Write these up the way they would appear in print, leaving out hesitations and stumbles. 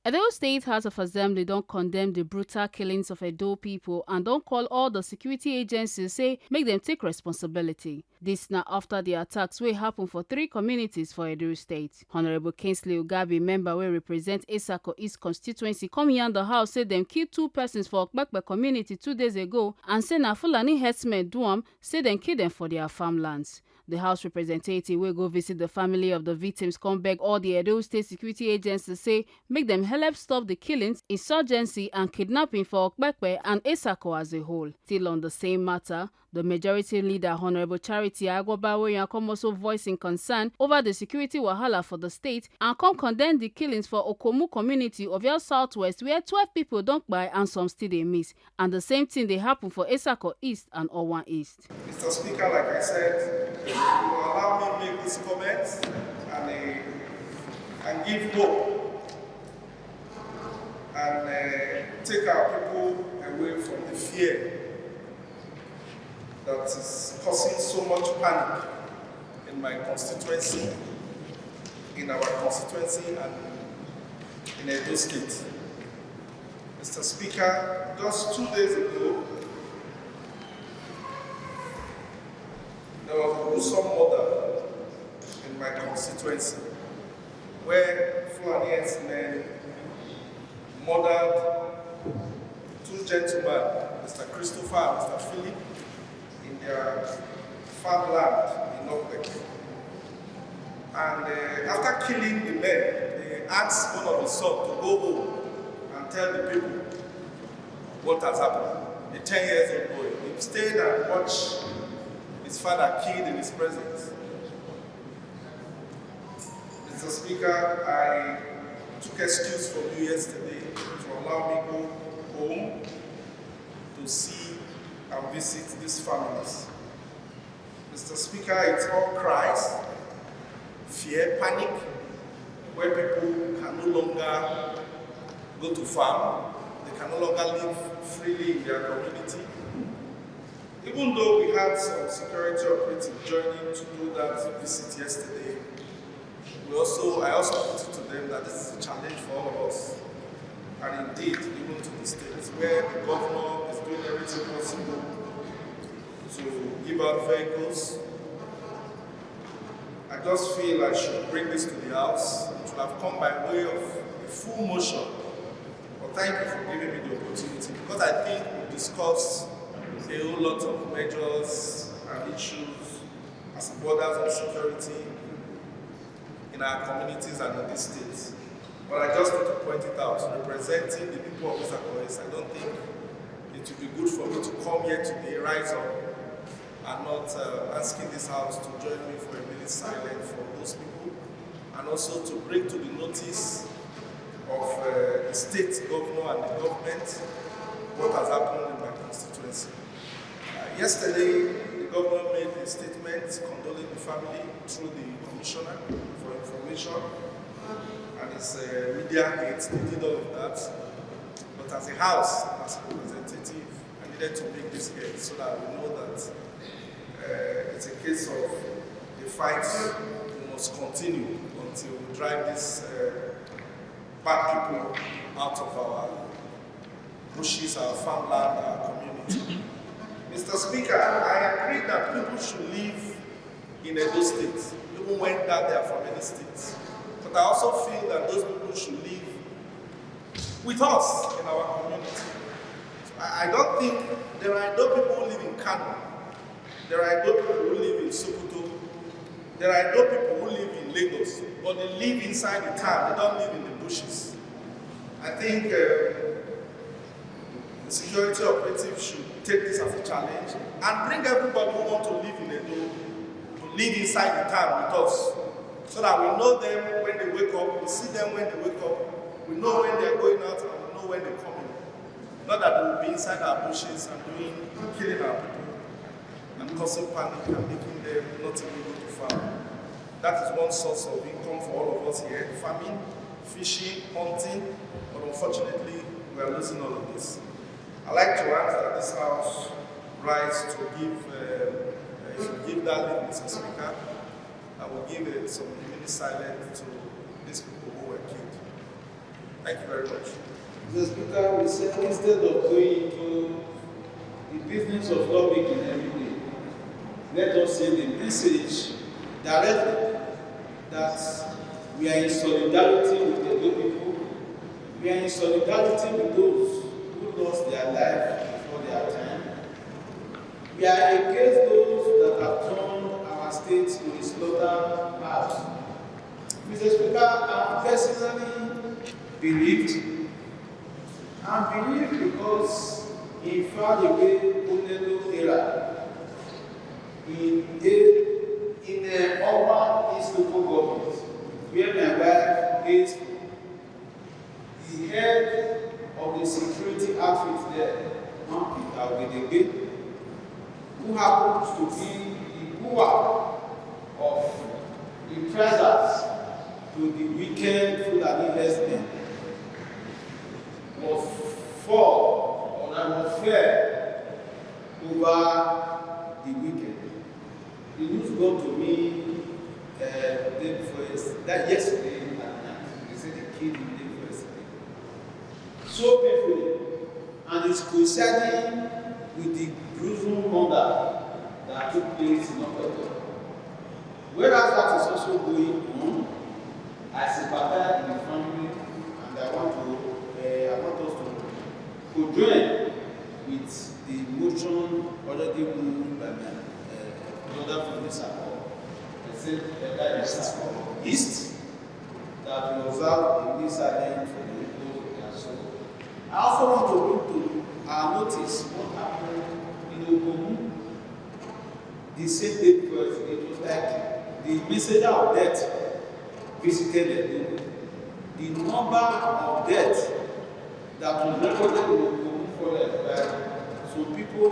Edo State House of Assembly don't condemn the brutal killings of Edo people and don't call all the security agencies say make them take responsibility. This now after the attacks wey happen for 3 communities for Edo State. Honorable Kingsley Ugabi, member wey represent Esako East Constituency, come here the house say them kill 2 persons for Okpekpe community 2 days ago and say na Fulani herdsmen do am, say them kill them for their farmlands. The House representative will go visit the family of the victims, come beg all the Edo State security agencies say make them help stop the killings, insurgency and kidnapping for Okpekpe and Esako as a whole. Still on the same matter, the majority leader, Honorable Charity Agwabawoyan, come also voicing concern over the security wahala for the state and come condemn the killings for Okomu community of your southwest where 12 people don't buy and some still they miss. And the same thing they happen for Esako East and Owan East. Mr. Speaker, like I said, you will allow me to make this comment and give hope and take our people away from the fear that is causing so much panic in my constituency, in our constituency, and in Edo State. Mr. Speaker, just 2 days ago, there was a gruesome murder in my constituency where Fulani herdsmen murdered 2 gentlemen, Mr. Christopher and Mr. Philip, in their farmland in Okpekpe. And after killing the men, they asked one of his sons to go home and tell the people what has happened. A 10-year-old boy. He stayed and watched his father killed in his presence. Mr. Speaker, I took excuse from you yesterday to allow me to go home to see and visit these families. Mr. Speaker, it's all cries, fear, panic, where people can no longer go to farm, they can no longer live freely in their community. Even though we had some security operatives joining to do that visit yesterday, I also put it to them that this is a challenge for all of us. And indeed, even to the states where the governor is doing everything possible to give out vehicles. I just feel I should bring this to the House. It will have come by way of a full motion. But thank you for giving me the opportunity, because I think we discussed a whole lot of measures and issues as borders and security in our communities and in the states. But I just want to point it out, representing the people of Esako East, I don't think it would be good for me to come here today, rise up, and not asking this House to join me for a minute silence for those people, and also to bring to the notice of the state governor and the government what has happened in my constituency. Yesterday, the governor made a statement condoling the family through the commissioner for information, and his media aides, they did all of that. But as a House, as a representative, I needed to make this here so that we know that it's a case of the fight must continue until we drive these bad people out of our bushes, our farmland, our community. Mr. Speaker, I agree that people should live in Edo State, even when they are from any states. But I also feel that those people should live with us in our community. So I don't think there are Edo people who live in Kano. There are Edo people who live in Sokoto. There are Edo people who live in Lagos, but they live inside the town. They don't live in the bushes. I think the security operative should take this as a challenge and bring everybody who want to live in Edo to live inside the town with us, so that we know them when they wake up, we see them when they wake up, we know when they're going out, and we know when they're coming. Not that they will be inside our bushes and killing our people and causing panic and making them not able to go to farm. That is one source of income for all of us here: farming, fishing, hunting. But unfortunately, we are losing all of this. I'd like to ask that this House rise to give that link, Mr. Speaker. I will give some minutes silence to these people who were killed. Thank you very much. Mr. Speaker, we said instead of going into the business of lawmaking every day, let us say the message directly that we are in solidarity with the Edo people, we are in solidarity with those who lost their life before their time. We are against those that have turned our state to a slaughterhouse. Mr. Speaker, I personally believed, because he found a way Unedo era in the urban East local government, where my wife is the head of the security outfit there, Peter, who happens to be the hoover of the treasures to the wicked Fulani herdsmen, was fair over the wicked. The news got to me yesterday at night. They said they killed him day before yesterday. So painfully, and it's coinciding with the gruesome murder that took place in October. Whereas that is also going on, I sympathize with the family, and I want us to join with the motion already moved by my brother from this accord. I said that East that we observe in this island for the people of their soul. I also want to bring to our notice what happened in Okomu. The same day before it was like the messenger of death visited them. The number of deaths that was recorded in Okomu forest by some people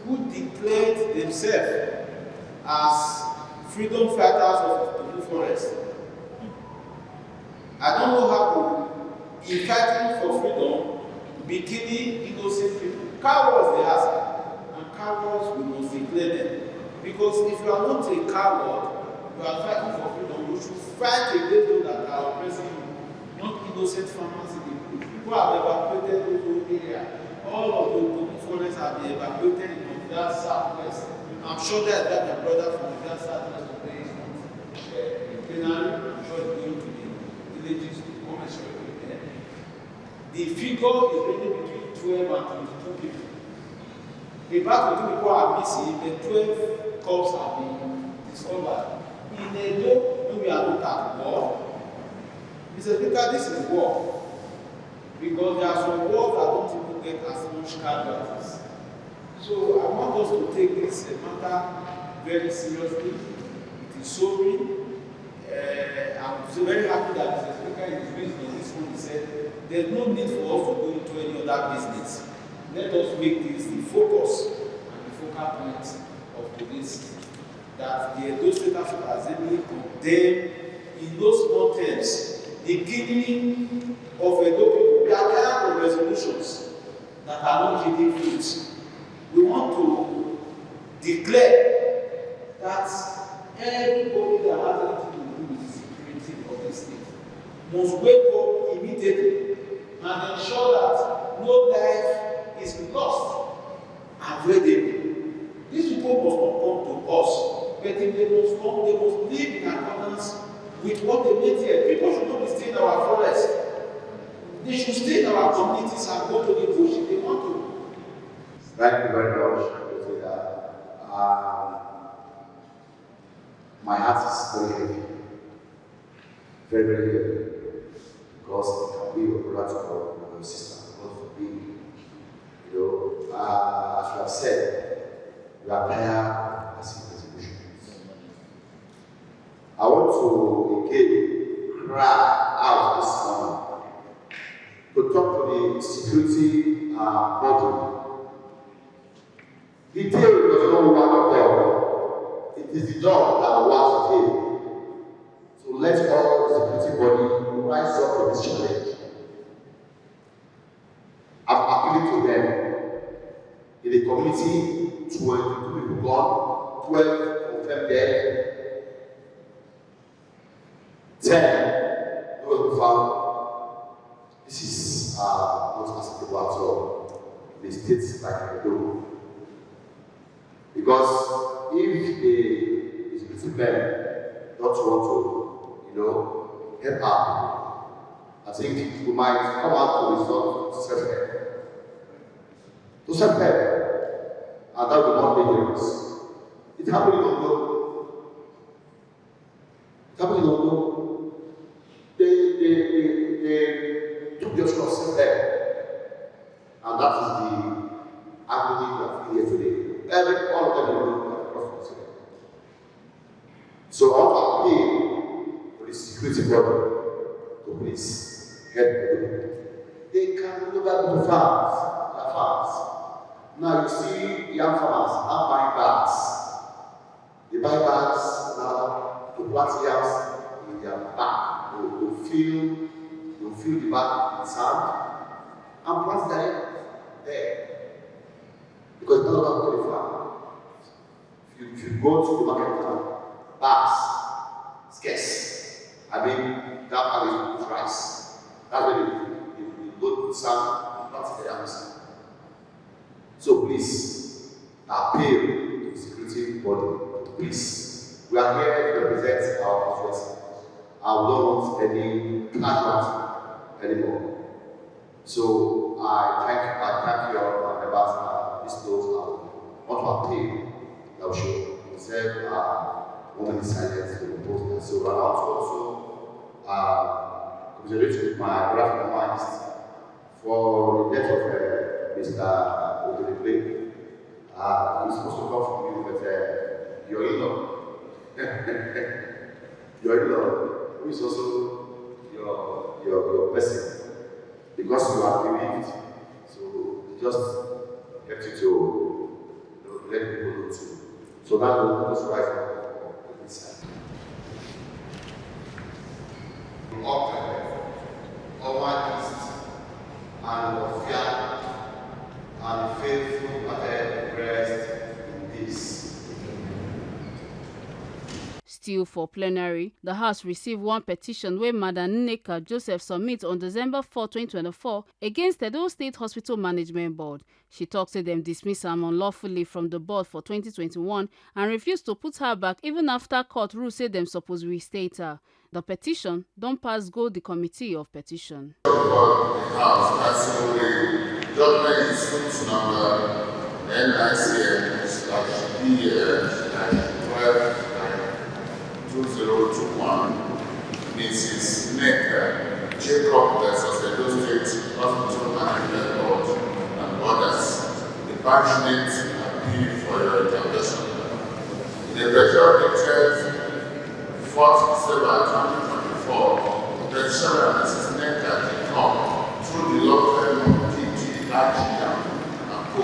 who declared themselves as freedom fighters of Okomu forest. I don't know how in fighting for freedom, be killing innocent people. Cowards they ask, and cowards we must declare them. Because if you are not a coward, you are fighting for freedom, you should fight against those that are oppressing you, not innocent farmers in the bush. People have evacuated those whole area. All of the forests have been evacuated in that southwest. I'm sure that my brother from that southwest today is not in plenary. I'm sure it's going to the villages to come and straight there. The figure is really between 12 and 22 people. About 22 people are missing, the 12 corpses have been discovered. In Edo, we are not at war. Mr. Speaker, this is war. Because there are some wars that don't even get as much casualties. So I want us to take this matter very seriously. It is sobering. I'm so very happy that Mr. Speaker in his wisdom this one he said there's no need for us to go into any other business. Let us make this the focus and the focal point of today's that the Edo State House of Assembly condemn in those small terms the killing of Edo people. There are kind of resolutions that are not giving fruit. We want to declare that everybody that has anything to do with the security of the state must wake up immediately and ensure that no life is lost avoidably. These people must not come to us, but if they must come, they must live in accordance with what they made here. People should not be staying in our forest. They should stay in our communities and go to the bush if they want to. Thank you very much. My heart is very heavy. Very, very heavy. Because it can be your brother or your sister. God forbid. You know, as you have said, we are tired of passing resolutions. I want to again cry out this morning to talk to the security body. The tail does not wag the dog. It is the dog that wags the tail. So let all the security body rise up to this challenge. I'm appealing to them in the community, 22 people gone, 12 of them dead, 10 those who found. This is not acceptable at all in the states like Edo. Because if the men don't want to, help out, I think we might come out to resort to self-help. To self-help, and that will be more dangerous. It happened in Ondo. It happened in Ondo. They took the option of self-help. And that is the agony we are feeling here today. All of them will across the city. So I want to appeal to the security body to please help the people. They can go back to farms. Now you see young farmers now buying bags. They buy bags now to plant yams in their back. They'll fill the bag with sand and plant there. Because it's not about the farm. If you go to the market now, bags, scarce. I mean, that bag is rice. That's where they go to sand and plant the yams. So please, appeal to the security body. Please, we are here to represent our constituency. I don't want any casualty anymore. So I thank you all members. This note I want to appeal that we should observe womanly silence to oppose that. So I want to also commiserate with my brother minds for the death of Mr. He's supposed to come from you, but your in-law, who is also your person, because you are bereaved. So just get you to let people know too. So that will let us rise up on this side. Over East and Ofia and faithful rest in peace. Still for plenary, the House received one petition where Madam Nneka Joseph submit on December 4, 2024 against Edo State Hospital Management Board. She talks to them dismiss her unlawfully from the board for 2021 and refused to put her back even after court rule said them supposed restate her. The petition don't pass go the committee of petition. Adjournment is suit number NICM/12/2021, Mrs. Nneka Jacob versus Edo State Hospital Management Board and others. The passionate appeal for your intervention. In the pressure dated 4th December 2024, the petitioner Mrs. Nneka Jacob through the law firm and Co.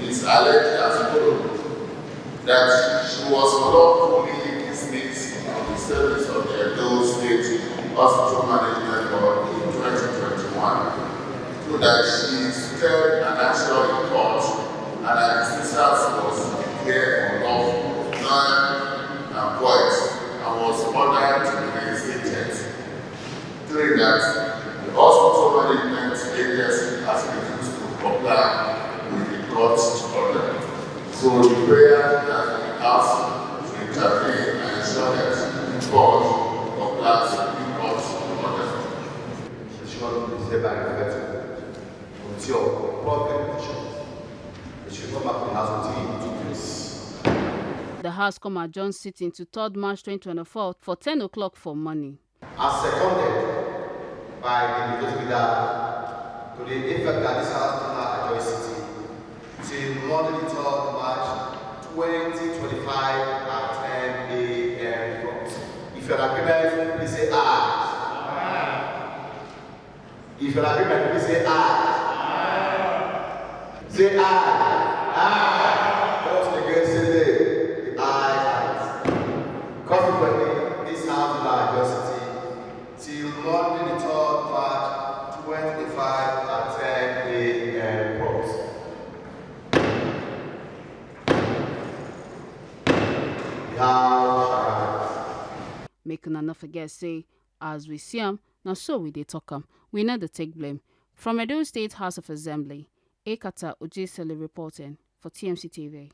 is alleged as follows: that she was lawfully dismissed from the service of the Edo State Hospital Management Board in 2021, so that she sued an action in court and her dismissal was declared unlawful, null and void, and was ordered to be reinstated. During that, the hospital management agency has refused to comply with the court's order. So the prayer has been asked to intervene and ensure that the court complies with the court's order. Petition is hereby referred to until proper petition. It should come back to the House until it takes place. The House come adjourn sitting to 3rd March 2024 for 10 o'clock for morning. As seconded by the majority leader to the effect that this House cannot adjourn sitting till Monday, 3rd March 2025 at 10 a.m. If you're in agreement, please say aye. If you're in agreement, please say aye. Say aye. Those against say the aye. Consequently, this House will adjourn till Monday, 3rd March 2025 at 10 a.m. Make una not forget say, as we see 'em, Now so we dey talk am. We know the take blame. From Edo State House of Assembly, Ekata Ojesele reporting for TMC TV.